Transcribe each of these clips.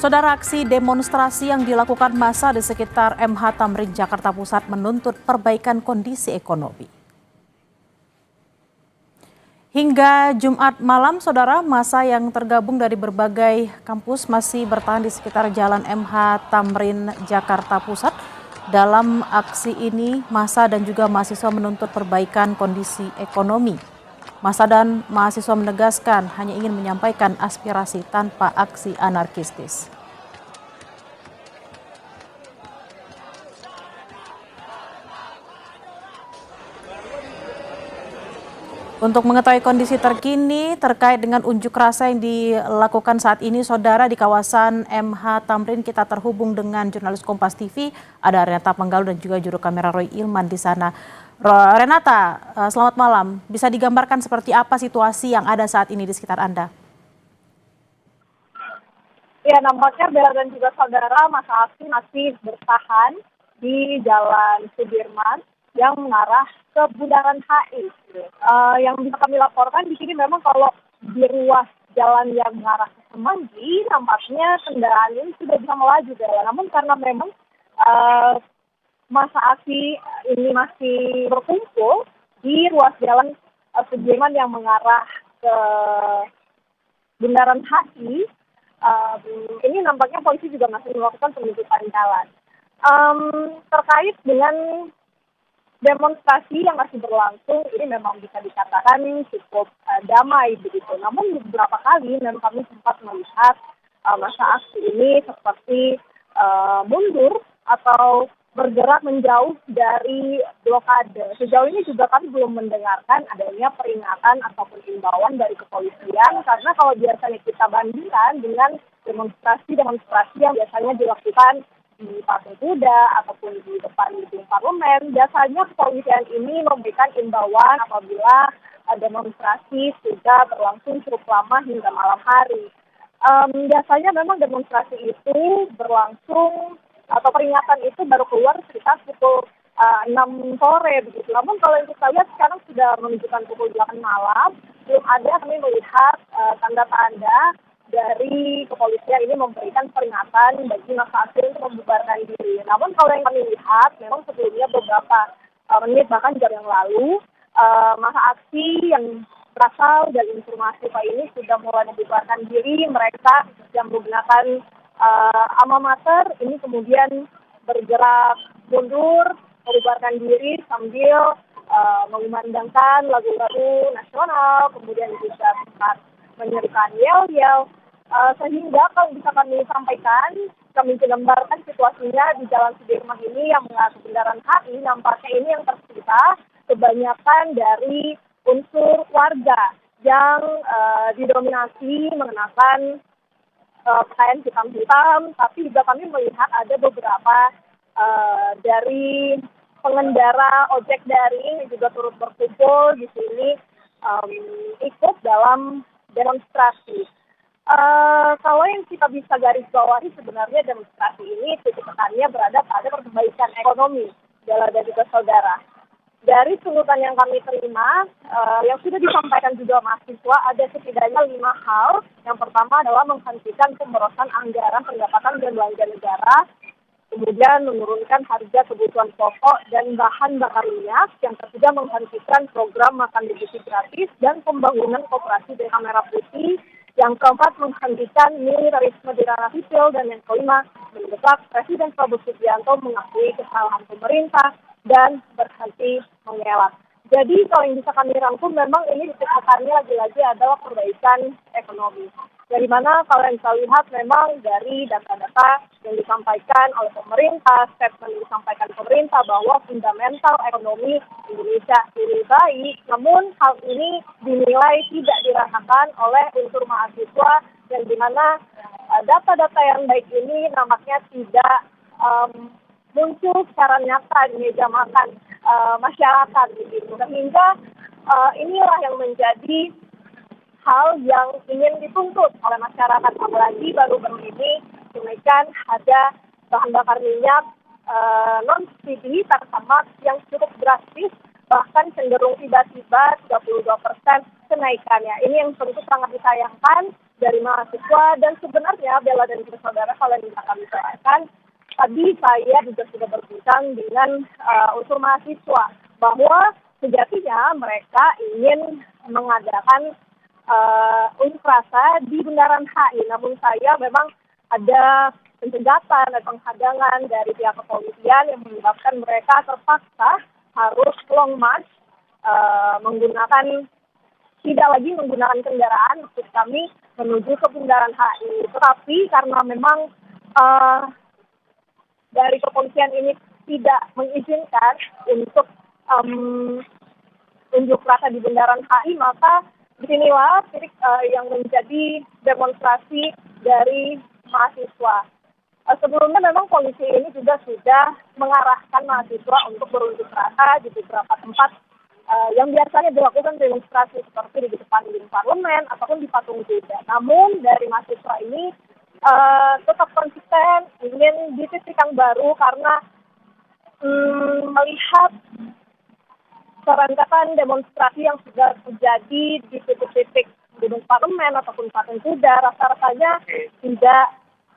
Saudara, aksi demonstrasi yang dilakukan massa di sekitar MH Tamrin, Jakarta Pusat menuntut perbaikan kondisi ekonomi. Hingga Jumat malam, saudara, massa yang tergabung dari berbagai kampus masih bertahan di sekitar Jalan MH Tamrin, Jakarta Pusat. Dalam aksi ini, massa dan juga mahasiswa menuntut perbaikan kondisi ekonomi. Massa dan mahasiswa menegaskan hanya ingin menyampaikan aspirasi tanpa aksi anarkistis. Untuk mengetahui kondisi terkini terkait dengan unjuk rasa yang dilakukan saat ini, saudara, di kawasan MH Tamrin, kita terhubung dengan jurnalis Kompas TV, ada Renata Penggalu dan juga juru kamera Roy Ilman di sana. Renata, selamat malam. Bisa digambarkan seperti apa situasi yang ada saat ini di sekitar Anda? Ya, nampaknya Bella dan juga saudara, massa aksi masih bertahan di Jalan Sudirman yang mengarah ke Bundaran HI. Yang bisa kami laporkan di sini memang kalau di ruas jalan yang mengarah ke Semanggi, nampaknya kendaraan ini sudah bisa melaju, Bella. Namun karena memang massa aksi ini masih berkumpul di ruas jalan Sudirman yang mengarah ke Bundaran HI, ini nampaknya polisi juga masih melakukan penutupan jalan. Terkait dengan demonstrasi yang masih berlangsung, ini memang bisa dikatakan cukup damai begitu. Namun beberapa kali memang kami sempat melihat massa aksi ini seperti mundur atau bergerak menjauh dari blokade. Sejauh ini juga kami belum mendengarkan adanya peringatan ataupun imbauan dari kepolisian, karena kalau biasanya kita bandingkan dengan demonstrasi yang biasanya dilakukan di Patung Kuda ataupun di depan gedung parlemen, biasanya kepolisian ini memberikan imbauan apabila demonstrasi sudah berlangsung cukup lama hingga malam hari. Biasanya memang demonstrasi itu berlangsung atau peringatan itu baru keluar sekitar pukul 6 sore begitu. Namun kalau yang kita lihat sekarang sudah menunjukkan pukul 8 malam, belum ada kami melihat tanda-tanda dari kepolisian ini memberikan peringatan bagi massa aksi untuk membubarkan diri. Namun kalau yang kami lihat, memang sebelumnya beberapa menit bahkan jam yang lalu, massa aksi yang berasal dari informasi Pak ini sudah mulai membubarkan diri. Mereka yang menggunakan alma mater ini kemudian bergerak mundur, membubarkan diri sambil mengumandangkan lagu-lagu nasional, kemudian juga sempat menyerukan yel-yel. Sehingga kalau bisa kami sampaikan, kami gambarkan situasinya di Jalan Sudirman ini yang mengarah ke Bundaran HI, nampaknya ini yang tersisa kebanyakan dari unsur warga yang didominasi mengenakan pakaian hitam-hitam, tapi juga kami melihat ada beberapa dari pengendara ojek daring yang juga turut berkumpul di sini ikut dalam demonstrasi. Kalau yang kita bisa garis bawahi, sebenarnya demonstrasi ini titik tekannya berada pada perbaikan ekonomi, Bella dan juga saudara. Dari tuntutan yang kami terima, yang sudah disampaikan juga mahasiswa, ada setidaknya 5 hal. Yang pertama adalah menghentikan pemborosan anggaran pendapatan dan belanja negara, kemudian menurunkan harga kebutuhan pokok dan bahan bakar minyak. Yang ketiga, menghentikan program makan bergizi gratis dan pembangunan koperasi desa merah putih. Yang keempat, menghentikan militerisme di ranah sipil. Dan yang kelima, mendesak Presiden Prabowo Subianto mengakui kesalahan pemerintah dan berhenti mengelak. Jadi kalau yang bisa kami rangkum, memang ini titik-titiknya lagi-lagi adalah perbaikan ekonomi. Dari mana kalau yang kita lihat memang dari data-data yang disampaikan oleh pemerintah, statement yang disampaikan pemerintah bahwa fundamental ekonomi Indonesia ini baik, namun hal ini dinilai tidak dirasakan oleh unsur mahasiswa, dan di mana data-data yang baik ini nampaknya tidak muncul secara nyata di meja makan masyarakat begitu. Sehingga inilah yang menjadi hal yang ingin dituntut oleh masyarakat, apalagi baru-baru ini kenaikan harga bahan bakar minyak non-subsidi Pertamax yang cukup drastis, bahkan cenderung tiba-tiba 32% kenaikannya. Ini yang tentu sangat disayangkan, dari mahasiswa. Dan sebenarnya Bella dan juga saudara, kalau yang bisa kami sampaikan, tadi saya juga sudah berbincang dengan unsur mahasiswa bahwa sejatinya mereka ingin mengadakan unjuk rasa di Bundaran HI. Namun saya memang ada pencegahan dan penghadangan dari pihak kepolisian yang menyebabkan mereka terpaksa harus long march, tidak lagi menggunakan kendaraan maksud kami menuju ke Bundaran HI. Tetapi karena memang dari kepolisian ini tidak mengizinkan untuk unjuk rasa di Bundaran HI, maka disinilah titik yang menjadi demonstrasi dari mahasiswa. Sebelumnya memang polisi ini juga sudah mengarahkan mahasiswa untuk berunjuk rasa di beberapa tempat yang biasanya dilakukan demonstrasi seperti di depan gedung parlemen ataupun di patung kuda. Namun dari mahasiswa ini tetap konsisten ingin di titik yang baru karena melihat serangkaian demonstrasi yang sudah terjadi di titik-titik gedung parlemen ataupun patung kuda, rasa-rasanya tidak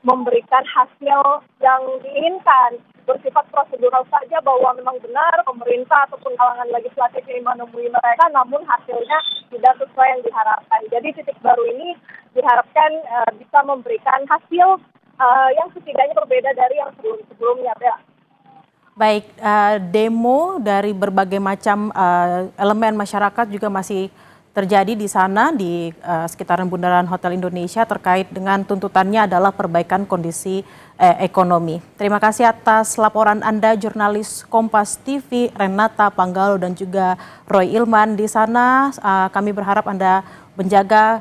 memberikan hasil yang diinginkan. Bersifat prosedural saja bahwa memang benar pemerintah ataupun kalangan legislatif ini menemui mereka, namun hasilnya tidak sesuai yang diharapkan. Jadi titik baru ini diharapkan bisa memberikan hasil yang setidaknya berbeda dari yang sebelum-sebelumnya. Baik, demo dari berbagai macam elemen masyarakat juga masih terjadi di sana di sekitaran Bundaran Hotel Indonesia terkait dengan tuntutannya adalah perbaikan kondisi ekonomi. Terima kasih atas laporan Anda, jurnalis Kompas TV Renata Panggalo dan juga Roy Ilman di sana. Kami berharap Anda menjaga